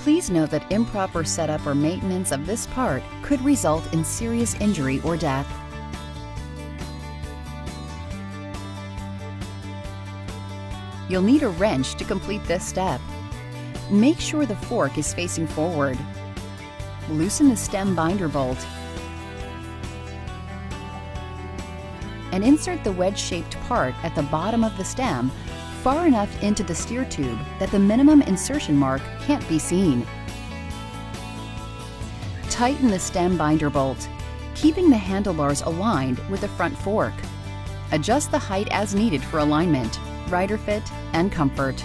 Please note that improper setup or maintenance of this part could result in serious injury or death. You'll need a wrench to complete this step. Make sure the fork is facing forward. Loosen the stem binder bolt and insert the wedge-shaped part at the bottom of the stem far enough into the steer tube that the minimum insertion mark can't be seen. Tighten the stem binder bolt, keeping the handlebars aligned with the front fork. Adjust the height as needed for alignment, rider fit, and comfort.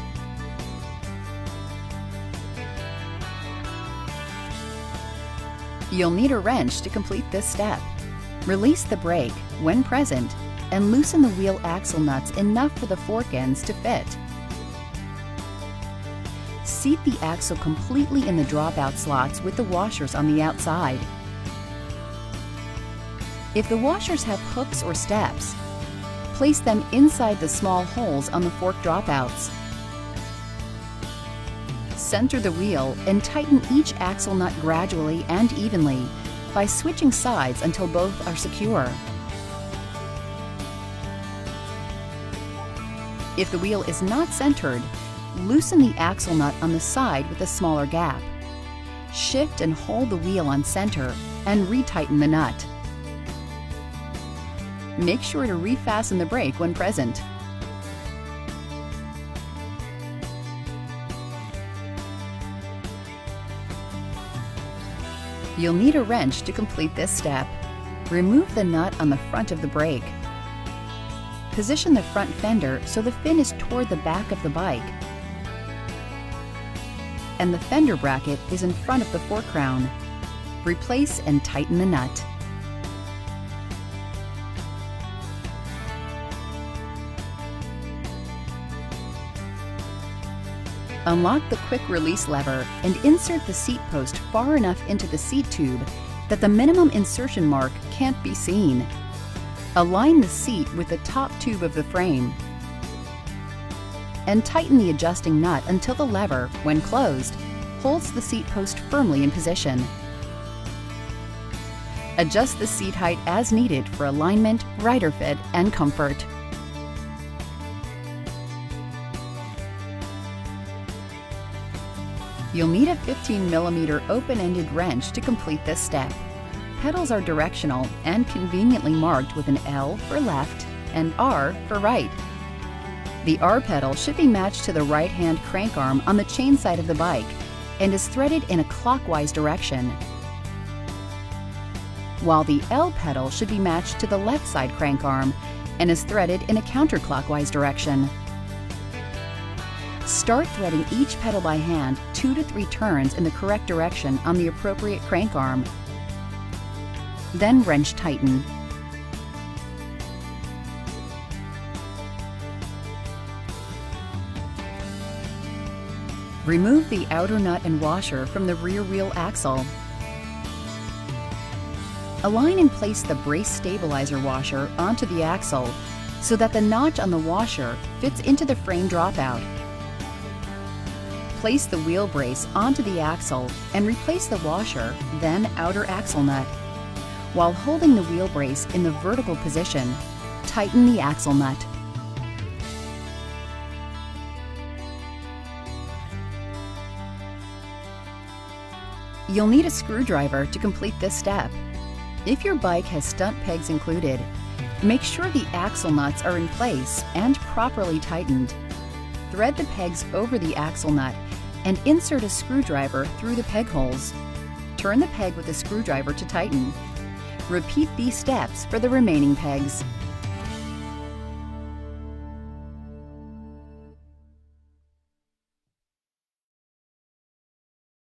You'll need a wrench to complete this step. Release the brake, when present, and loosen the wheel axle nuts enough for the fork ends to fit. Seat the axle completely in the dropout slots with the washers on the outside. If the washers have hooks or steps, place them inside the small holes on the fork dropouts. Center the wheel and tighten each axle nut gradually and evenly by switching sides until both are secure. If the wheel is not centered, loosen the axle nut on the side with a smaller gap. Shift and hold the wheel on center and retighten the nut. Make sure to refasten the brake when present. You'll need a wrench to complete this step. Remove the nut on the front of the brake. Position the front fender so the fin is toward the back of the bike, and the fender bracket is in front of the fork crown. Replace and tighten the nut. Unlock the quick release lever and insert the seat post far enough into the seat tube that the minimum insertion mark can't be seen. Align the seat with the top tube of the frame and tighten the adjusting nut until the lever, when closed, holds the seat post firmly in position. Adjust the seat height as needed for alignment, rider fit, and comfort. You'll need a 15mm open-ended wrench to complete this step. Pedals are directional and conveniently marked with an L for left and R for right. The R pedal should be matched to the right-hand crank arm on the chain side of the bike and is threaded in a clockwise direction, while the L pedal should be matched to the left side crank arm and is threaded in a counterclockwise direction. Start threading each pedal by hand 2 to 3 turns in the correct direction on the appropriate crank arm. Then wrench tighten. Remove the outer nut and washer from the rear wheel axle. Align and place the brace stabilizer washer onto the axle so that the notch on the washer fits into the frame dropout. Place the wheel brace onto the axle and replace the washer, then outer axle nut. While holding the wheel brace in the vertical position, tighten the axle nut. You'll need a screwdriver to complete this step. If your bike has stunt pegs included, make sure the axle nuts are in place and properly tightened. Thread the pegs over the axle nut and insert a screwdriver through the peg holes. Turn the peg with a screwdriver to tighten. Repeat these steps for the remaining pegs.